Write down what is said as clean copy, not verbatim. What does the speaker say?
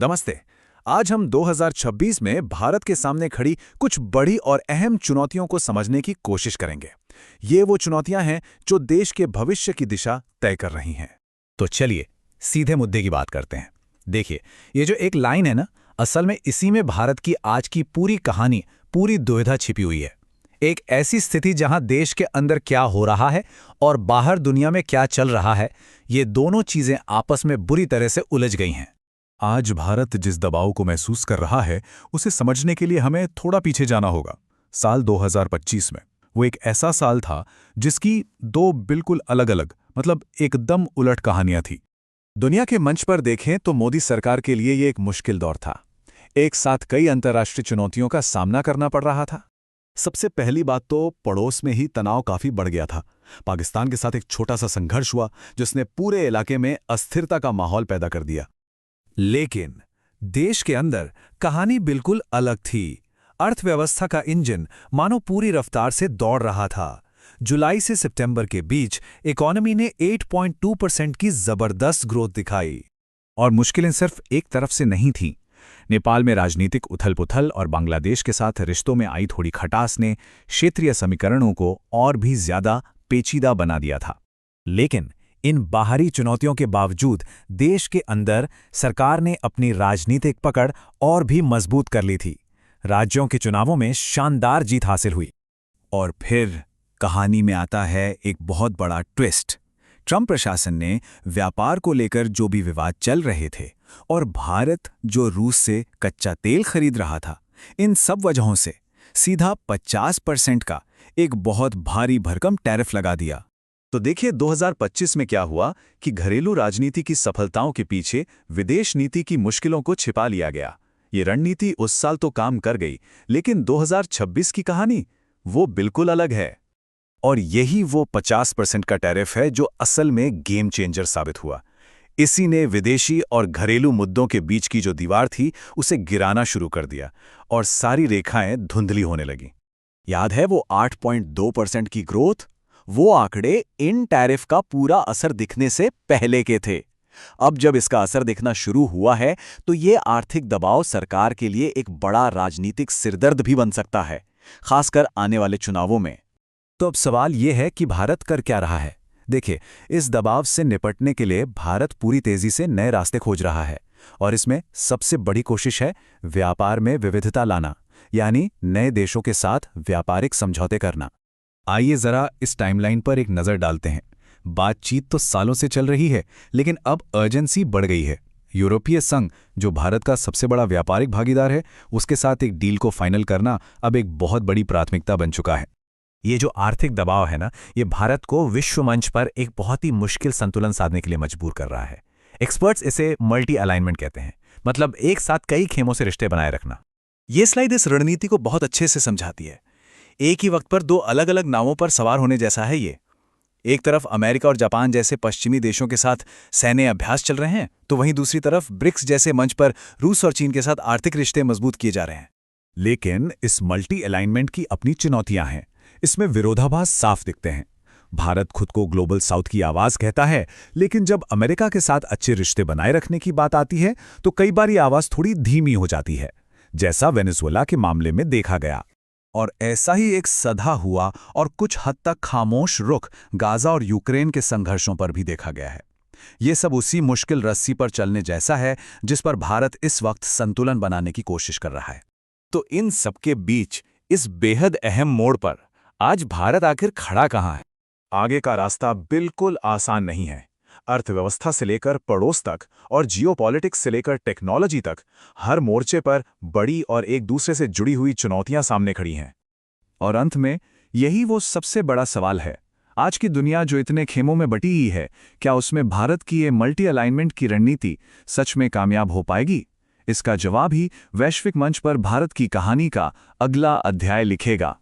नमस्ते। आज हम 2026 में भारत के सामने खड़ी कुछ बड़ी और अहम चुनौतियों को समझने की कोशिश करेंगे। ये वो चुनौतियां हैं जो देश के भविष्य की दिशा तय कर रही हैं। तो चलिए सीधे मुद्दे की बात करते हैं। देखिए, ये जो एक लाइन है ना, असल में इसी में भारत की आज की पूरी कहानी, पूरी दुविधा छिपी हुई है। एक ऐसी स्थिति जहां देश के अंदर क्या हो रहा है और बाहर दुनिया में क्या चल रहा है, ये दोनों चीजें आपस में बुरी तरह से उलझ गई हैं। आज भारत जिस दबाव को महसूस कर रहा है, उसे समझने के लिए हमें थोड़ा पीछे जाना होगा। साल 2025 में वो एक ऐसा साल था जिसकी दो बिल्कुल अलग-अलग, मतलब एकदम उलट कहानियां थी। दुनिया के मंच पर देखें तो मोदी सरकार के लिए ये एक मुश्किल दौर था। एक साथ कई अंतर्राष्ट्रीय चुनौतियों का सामना करना पड़ रहा था। सबसे पहली बात तो पड़ोस में ही तनाव काफी बढ़ गया था। पाकिस्तान के साथ एक छोटा सा संघर्ष हुआ जिसने पूरे इलाके में अस्थिरता का माहौल पैदा कर दिया। लेकिन देश के अंदर कहानी बिल्कुल अलग थी। अर्थव्यवस्था का इंजन मानो पूरी रफ्तार से दौड़ रहा था। जुलाई से सितंबर के बीच इकोनॉमी ने 8.2% की जबरदस्त ग्रोथ दिखाई। और मुश्किलें सिर्फ एक तरफ से नहीं थीं। नेपाल में राजनीतिक उथल-पुथल और बांग्लादेश के साथ रिश्तों में आई थोड़ी खटास ने क्षेत्रीय समीकरणों को और भी ज्यादा पेचीदा बना दिया था। लेकिन इन बाहरी चुनौतियों के बावजूद देश के अंदर सरकार ने अपनी राजनीतिक पकड़ और भी मजबूत कर ली थी। राज्यों के चुनावों में शानदार जीत हासिल हुई। और फिर कहानी में आता है एक बहुत बड़ा ट्विस्ट। ट्रंप प्रशासन ने व्यापार को लेकर जो भी विवाद चल रहे थे और भारत जो रूस से कच्चा तेल खरीद रहा था, इन सब वजहों से सीधा 50% का एक बहुत भारी भरकम टैरिफ लगा दिया। तो देखिए 2025 में क्या हुआ कि घरेलू राजनीति की सफलताओं के पीछे विदेश नीति की मुश्किलों को छिपा लिया गया। ये रणनीति उस साल तो काम कर गई, लेकिन 2026 की कहानी वो बिल्कुल अलग है। और यही वो 50% का टैरिफ है जो असल में गेम चेंजर साबित हुआ। इसी ने विदेशी और घरेलू मुद्दों के बीच की जो दीवार थी उसे गिराना शुरू कर दिया और सारी रेखाएं धुंधली होने लगीं। याद है वो 8.2% की ग्रोथ? वो आंकड़े इन टैरिफ का पूरा असर दिखने से पहले के थे। अब जब इसका असर दिखना शुरू हुआ है तो ये आर्थिक दबाव सरकार के लिए एक बड़ा राजनीतिक सिरदर्द भी बन सकता है, खासकर आने वाले चुनावों में। तो अब सवाल ये है कि भारत कर क्या रहा है। देखिए, इस दबाव से निपटने के लिए भारत पूरी तेजी से नए रास्ते खोज रहा है और इसमें सबसे बड़ी कोशिश है व्यापार में विविधता लाना, यानी नए देशों के साथ व्यापारिक समझौते करना। आइए जरा इस टाइमलाइन पर एक नज़र डालते हैं। बातचीत तो सालों से चल रही है, लेकिन अब अर्जेंसी बढ़ गई है। यूरोपीय संघ, जो भारत का सबसे बड़ा व्यापारिक भागीदार है, उसके साथ एक डील को फाइनल करना अब एक बहुत बड़ी प्राथमिकता बन चुका है। ये जो आर्थिक दबाव है ना, ये भारत को विश्व मंच पर एक बहुत ही मुश्किल संतुलन साधने के लिए मजबूर कर रहा है। एक्सपर्ट्स इसे मल्टी अलाइनमेंट कहते हैं, मतलब एक साथ कई खेमों से रिश्ते बनाए रखना। ये स्लाइड इस रणनीति को बहुत अच्छे से समझाती है। एक ही वक्त पर दो अलग अलग नावों पर सवार होने जैसा है ये। एक तरफ अमेरिका और जापान जैसे पश्चिमी देशों के साथ सैन्य अभ्यास चल रहे हैं, तो वहीं दूसरी तरफ ब्रिक्स जैसे मंच पर रूस और चीन के साथ आर्थिक रिश्ते मजबूत किए जा रहे हैं। लेकिन इस मल्टी अलाइनमेंट की अपनी चुनौतियां हैं। इसमें विरोधाभास साफ दिखते हैं। भारत खुद को ग्लोबल साउथ की आवाज कहता है, लेकिन जब अमेरिका के साथ अच्छे रिश्ते बनाए रखने की बात आती है तो कई बार ये आवाज थोड़ी धीमी हो जाती है, जैसा वेनेजुएला के मामले में देखा गया। और ऐसा ही एक सधा हुआ और कुछ हद तक खामोश रुख गाजा और यूक्रेन के संघर्षों पर भी देखा गया है। ये सब उसी मुश्किल रस्सी पर चलने जैसा है जिस पर भारत इस वक्त संतुलन बनाने की कोशिश कर रहा है। तो इन सबके बीच इस बेहद अहम मोड़ पर आज भारत आखिर खड़ा कहाँ है? आगे का रास्ता बिल्कुल आसान नहीं है। अर्थव्यवस्था से लेकर पड़ोस तक और जियोपॉलिटिक्स से लेकर टेक्नोलॉजी तक हर मोर्चे पर बड़ी और एक दूसरे से जुड़ी हुई चुनौतियां सामने खड़ी हैं। और अंत में यही वो सबसे बड़ा सवाल है, आज की दुनिया जो इतने खेमों में बटी ही है, क्या उसमें भारत की ये मल्टी अलाइनमेंट की रणनीति सच में कामयाब हो पाएगी? इसका जवाब ही वैश्विक मंच पर भारत की कहानी का अगला अध्याय लिखेगा।